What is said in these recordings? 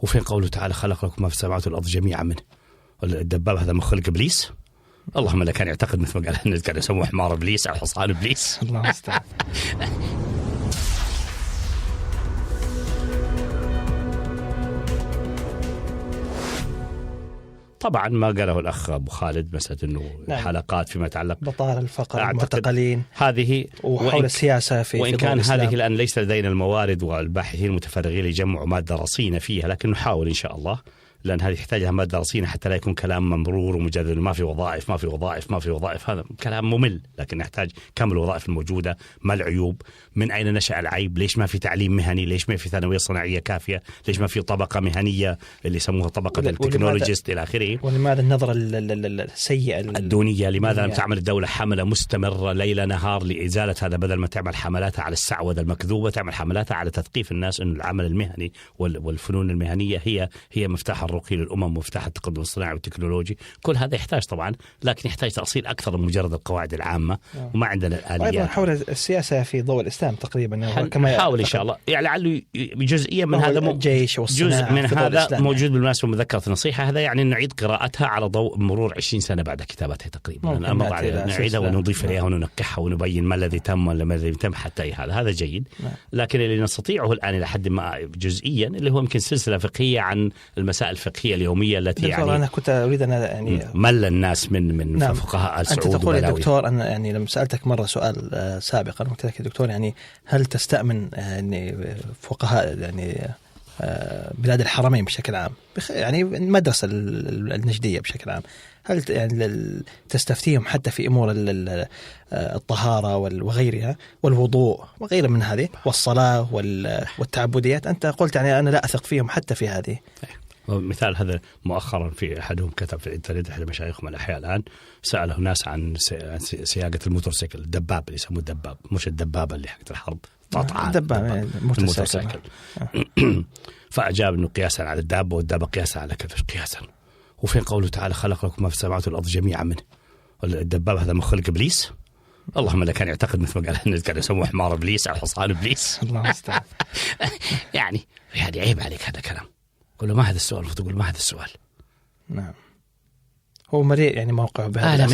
وفين قوله تعالى خلق لكم ما في السماوات والأرض جميعا منه. الدباب هذا مخلق إبليس. اللهم لا كان يعتقد مثل ما قال الناس كانوا يسموه حمار إبليس أو حصان إبليس. الله يستعان. طبعا ما قاله الأخ أبو خالد مسألة أنه حلقات فيما يتعلق بطالة الفقر المعتقلين هذه وحول السياسة في وإن كان هذه الآن ليس لدينا الموارد والباحثين المتفرغين يجمعوا مادة رصينة فيها، لكن نحاول إن شاء الله، لأن هذه تحتاج مادة رصينة حتى لا يكون كلام ممرور ومجرد ما في وظائف ما في وظائف ما في وظائف. هذا كلام ممل، لكن نحتاج كم الوظائف الموجودة، ما العيوب، من أين نشأ العيب، ليش ما في تعليم مهني، ليش ما في ثانوية صناعية كافية، ليش ما في طبقة مهنية اللي يسموها طبقة التكنولوجيست إلى آخره. ولماذا النظرة السيئة الدونية؟ لماذا لم تعمل الدولة حملة مستمرة ليل نهار لإزالة هذا، بدل ما تعمل حملاتها على السعودة المكذوبة تعمل حملاتها على تثقيف الناس أن العمل المهني والفنون المهنية هي مفتاح الرقي للأمم، مفتاح التقدم الصناعي والتكنولوجي. كل هذا يحتاج طبعا، لكن يحتاج تأصيل أكثر من مجرد القواعد العامة، وما عندنا الآليات. أيضا حول السياسة في ضوء الإسلام تقريبا كما نحاول إن شاء الله، يعني لعله جزئية من هذا الجيش جزء من هذا موجود بالمناسبة مذكرة النصيحة. هذا يعني نعيد قراءتها على ضوء مرور 20 سنة بعد كتابتها تقريبا، نعيدها ونضيف إليها وننقحها ونبين ما الذي تم ولا ما الذي تم حتى هذا جيد. لكن اللي نستطيعه الآن إلى حد ما جزئيا اللي هو يمكن سلسلة فقهية عن المسائل الفقهية اليومية التي يعني أنا كنت أريد أن يعني مل الناس من فقهاء السعود. أنت تقول يا دكتور أن يعني لما سألتك مرة سؤال سابقا قلت لك يا دكتور يعني هل تستأمن يعني فقهاء يعني بلاد الحرمين بشكل عام، يعني المدرسة النجدية بشكل عام، هل يعني تستفتيهم حتى في أمور الطهارة وغيرها والوضوء وغيرها من هذه والصلاة والتعبديات؟ أنت قلت يعني أنا لا أثق فيهم حتى في هذه. مثال هذا مؤخرا في أحدهم كتب في الإنترنت، أحد مشايخهم الأحياء الآن سأله ناس عن سياقة الموتورسيكل، الدباب اللي يسموه الدباب، مش الدبابة اللي حقت الحرب، الدباب الموتورسيكل. فأجاب إنه قياسا على الدابة والدابة قياسا على كذا قياسا. وفين قوله تعالى خلق لكم ما في السماوات والأرض جميعا منه. الدباب هذا مخلق إبليس. اللهم لا كان يعتقد مثل ما قال الناس كانوا يسموه حمار إبليس أو حصان إبليس. الله يستعان. يعني عيب عليك هذا كلام. قل له ما هذا السؤال، فتقول ما هذا السؤال. نعم. هو مريء يعني موقعه بهذا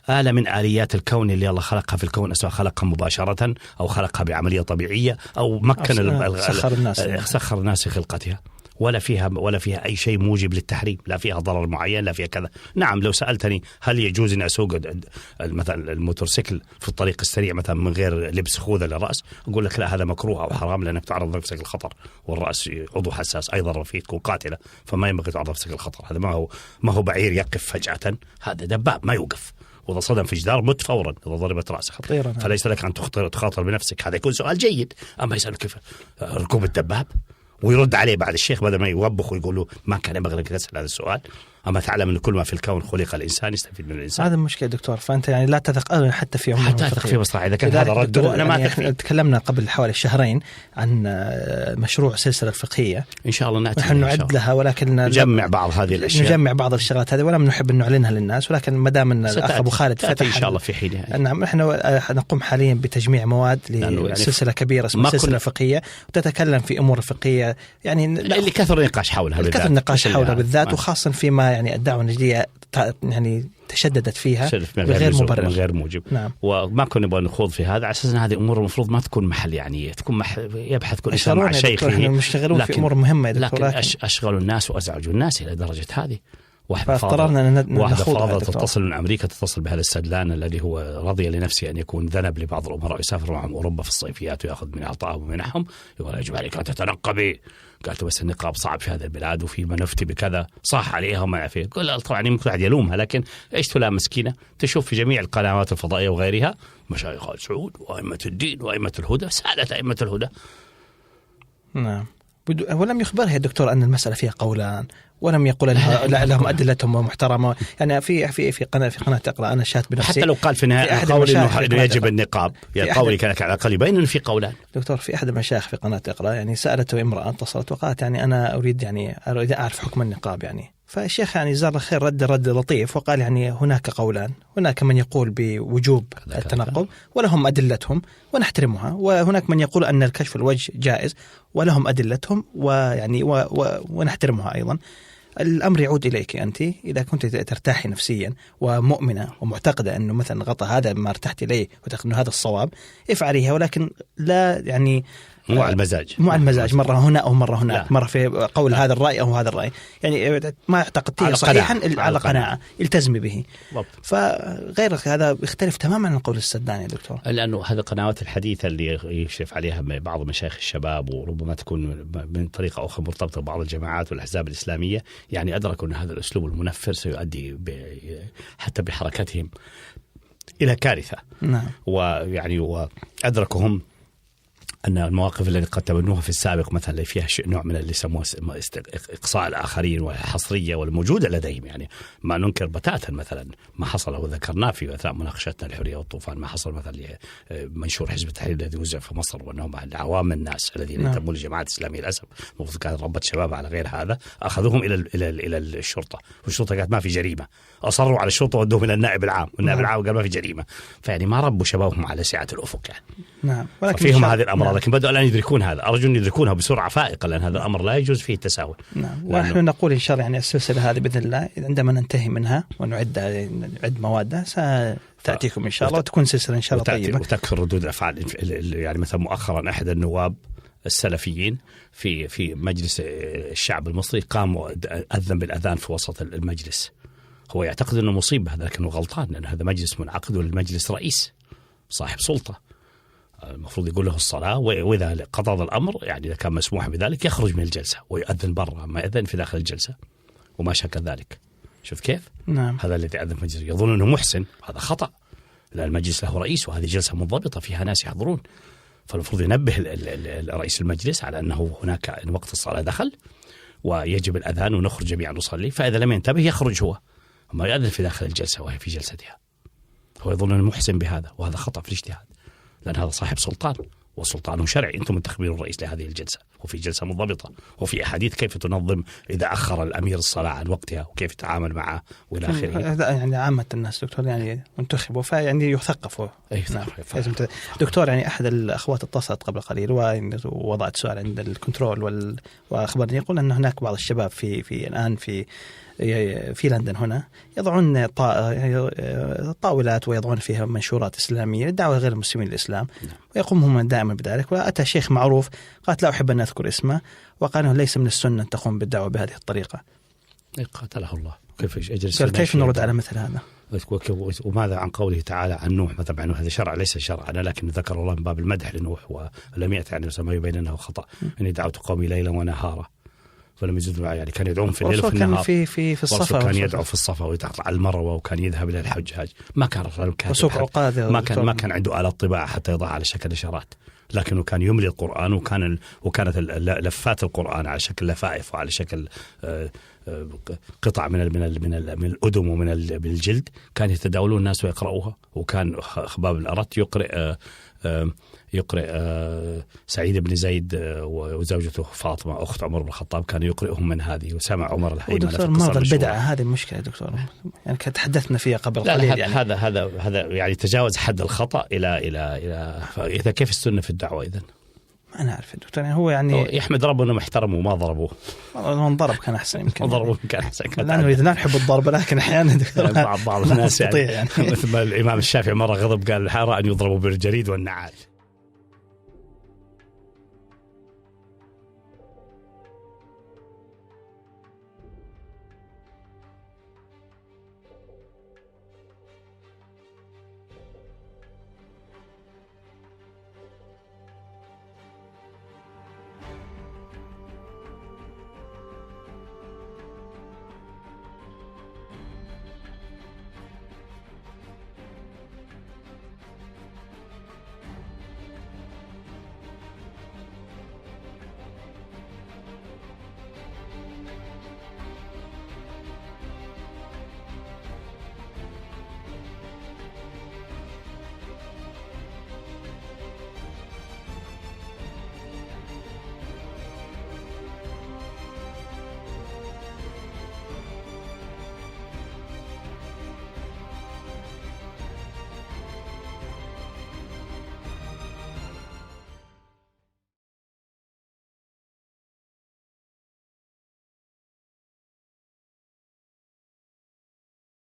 آلة من آليات الكون اللي الله خلقها في الكون، سواء خلقها مباشرة أو خلقها بعملية طبيعية أو مكن سخر الناس في خلقتها، ولا فيها أي شيء موجب للتحريم، لا فيها ضرر معين، لا فيها كذا. نعم لو سألتني هل يجوز أن أسوق مثلا الموتورسيكل في الطريق السريع مثلا من غير لبس خوذة للرأس، أقول لك لا، هذا مكروه أو حرام، لأنك تعرض نفسك للخطر، والرأس عضو حساس أي ضرر فيه تكون قاتلة، فما ينبغي تعرض نفسك للخطر. هذا ما هو بعير يقف فجأة، هذا دباب ما يوقف، وإذا صدم في جدار مت فورا إذا ضربت رأسه، فليس لك أن تخاطر بنفسك. هذا يكون سؤال جيد. أما يسأل كيف ركوب الدباب ويرد عليه بعد الشيخ بدل ما يوبخ ويقول له ما كان ينبغي لك تسأل هذا السؤال. أما تعلم أن كل ما في الكون خلق الإنسان يستفيد من الإنسان. هذا المشكلة دكتور، فأنت يعني لا تثق أبدا حتى في أمور حتى تثق في مصلحة. إذا كان هذا رد أنا ما أثق فيه. تكلمنا قبل حوالي شهرين عن مشروع سلسلة فقهية إن شاء الله نحن نعد لها، ولكن نجمع بعض هذه الأشياء، نجمع بعض الشغلات هذه، ولم نحب أن نعلنها للناس، ولكن ما دام أن الأخ أبو خالد فتح إن شاء الله في حينها. نعم نحن نقوم حاليا بتجميع مواد لسلسلة كبيرة اسمها سلسلة فقهية، وتتكلم في أمور فقهية يعني اللي كثر النقاش حولها بالذات، كثر النقاش حولها بالذات، وخاصة فيما يعني الدعوة النجدية يعني تشددت فيها غير موجب. نعم. وما كنا نبغى نخوض في هذا على أساس أن هذه أمور المفروض ما تكون محل يعني تكون يبحث كل إنسان مع شيخه، مشتغلون في أمور مهمة، لكن أشغلوا الناس وأزعجوا الناس إلى درجة هذه. واحدة فاضلة تتصل من أمريكا، تتصل بهذا السدلان الذي هو رضي لنفسه أن يكون ذنب لبعض الأمراء يسافر معهم أوروبا في الصيفيات ويأخذ من أعطائهم ومنحهم، يقول يجب عليك أن تتنقبي. قالت بس النقاب صعب في هذه البلاد وفي ما نفتي بكذا، صح عليها وما فيه. قل طبعا يمكن واحد يلومها، لكن ايش تلام مسكينة؟ تشوف في جميع القنوات الفضائية وغيرها مشايخ آل سعود وأئمة الدين وأئمة الهدى، سألت أئمة الهدى. نعم. ولم يخبرها الدكتور أن المسألة فيها قولان، ولم يقول لهم أدلتهم محترمة. يعني في قناة اقرأ أنا شاهدت بنفسي، حتى لو قال في نهاية القول إنه يجب النقاب، يعني قولي كان على الأقل يبين إنه في قولان. دكتور في أحد المشايخ في قناة اقرأ يعني سألته امرأة اتصلت وقالت يعني أنا أريد أعرف حكم النقاب يعني، فالشيخ يعني جزاه الله خير رد لطيف وقال يعني هناك قولان، هناك من يقول بوجوب التنقب ولهم أدلتهم ونحترمها، وهناك من يقول أن الكشف الوجه جائز ولهم أدلتهم ويعني ونحترمها أيضا. الأمر يعود إليك أنت، إذا كنت ترتاحي نفسيا ومؤمنة ومعتقدة أنه مثلا غطى هذا ما ارتحت إليه وتعتقد أنه هذا الصواب افعليها، ولكن لا يعني مو على المزاج مرة هنا أو مرة هناك، لا. مرة في قول لا. هذا الرأي أو هذا الرأي، يعني ما اعتقدتيه صحيحا على قناعة التزمي به. فغير هذا يختلف تماما عن القول السداني يا دكتور، لأنه هذه القنوات الحديثة اللي يشرف عليها بعض مشايخ الشباب وربما تكون من طريقة أخرى مرتبطة ببعض الجماعات والأحزاب الإسلامية، يعني أدركوا أن هذا الأسلوب المنفر سيؤدي حتى بحركتهم إلى كارثة. نعم. ويعني وأدركهم أن المواقف التي قد تبنوها في السابق مثلا فيها نوع من اللي يسموه إقصاء الآخرين والحصرية والموجودة لديهم، يعني ما ننكر بتاتا مثلا ما حصل وذكرناه في مثلا مناقشتنا الحرية والطوفان، ما حصل مثلا منشور حزب التحرير الذي وزع في مصر وأنهم عوام الناس الذين ينتمون للجماعات الإسلامية للأسف المفروض كانت ربة شباب على غير هذا، أخذوهم إلى الشرطة، والشرطة قالت ما في جريمة، أصروا على الشرطة ودوهم إلى النائب العام، والنائب العام قال ما في جريمة، فيعني ما ربوا شبابهم على سعة الأفق يعني. نعم. فيهم هذه الأمراض، لكن بدأوا الآن يدركون هذا، أرجو أن يدركونها بسرعة فائقة، لأن هذا الأمر لا يجوز فيه التساهل. نعم. ونحن نقول إن شاء الله يعني السلسلة هذه بإذن الله عندما ننتهي منها ونعد موادها ستأتيكم إن شاء الله، وتكون سلسلة إن شاء الله طيبة وتكثر ردود الأفعال. يعني مثلا مؤخرا أحد النواب السلفيين في مجلس الشعب المصري قام أذن بالأذان في وسط المجلس، هو يعتقد أنه مصيبة هذا، لكنه غلطان، لأن هذا مجلس منعقد والمجلس رئيس صاحب سلطة، المفروض يقول له الصلاة، وإذا قضى الأمر يعني إذا كان مسموح بذلك يخرج من الجلسة ويؤذن برا، ما يأذن في داخل الجلسة وما شك ذلك. شوف كيف؟ نعم. هذا الذي أذن في المجلس يظن أنه محسن، هذا خطأ، لأن المجلس له رئيس وهذه جلسة منضبطة فيها ناس يحضرون، فالمفروض ينبه رئيس المجلس على أنه هناك وقت الصلاة دخل ويجب الأذان ونخرج جميعا نصلي، فإذا لم ينتبه يخرج هو، أما يأذن في داخل الجلسة وهي في جلستها، هو يظن أنه محسن بهذا، وهذا خطأ في الاجتهاد، لأن هذا صاحب سلطان وسلطانه شرعي، أنتم منتخبين الرئيس لهذه الجلسة وفي جلسة منضبطة، وفي أحاديث كيف تنظم إذا أخر الأمير الصلاة عن وقتها وكيف يتعامل معه وإلى آخره. يعني عامة الناس دكتور يعني منتخبوا فيعني يثقفوا. نعم. دكتور يعني أحد الأخوات اتصلت قبل قليل ووضعت سؤال عند الكنترول وأخبرني يقول أن هناك بعض الشباب في الآن في لندن هنا يضعون طاولات ويضعون فيها منشورات إسلامية للدعوة غير المسلمين للإسلام، ويقومهم دائما بذلك. وأتى شيخ معروف قالت لا أحب أن أذكر اسمه وقال أنه ليس من السنة أن تقوم بالدعوة بهذه الطريقة. قاتله الله. كيف نرد على مثل هذا؟ وماذا عن قوله تعالى عن نوح مثلا، أنه هذا شرع ليس شرعنا، لكن ذكر الله من باب المدح لنوح ولم يأتي عن ما يبين أنه خطأ، إني دعوت قومي ليلا ونهارا فلم يزدوا معي، يعني كان يدعون في الليل وفي النهار، في الصفا كان يدعو في الصفا ويتعطى على المروة وكان يذهب إلى الحجاج، ما كان رجل كاتب، ما كان عنده آلة طباعة حتى يضع على شكل إشارات، لكنه كان يملي القرآن، وكانت لفات القرآن على شكل لفائف وعلى شكل قطع من الأدم ومن الجلد، كان يتداولون الناس ويقرأوها. وكان خباب الأرت يقرأ سعيد بن زيد وزوجته فاطمة أخت عمر بن الخطاب، كان يقرئهم من هذه، وسمع عمر الحيمة. دكتور مرض البدعة هذه المشكلة دكتور، يعني تحدثنا فيها قبل قليل. يعني هذا يعني تجاوز حد الخطأ إلى كيف السنة في الدعوة إذن؟ ما نعرف دكتور، يعني هو يعني يحمد ربه انه محترمه وما ضربوه. من ضرب كان احسن يمكن. ضربوه كان احسن. لانه اذا لا نحب الضرب، لكن احيانا بعض الناس يعني مثل الامام الشافعي مره غضب قال حرى ان يضربوا بالجريد والنعال.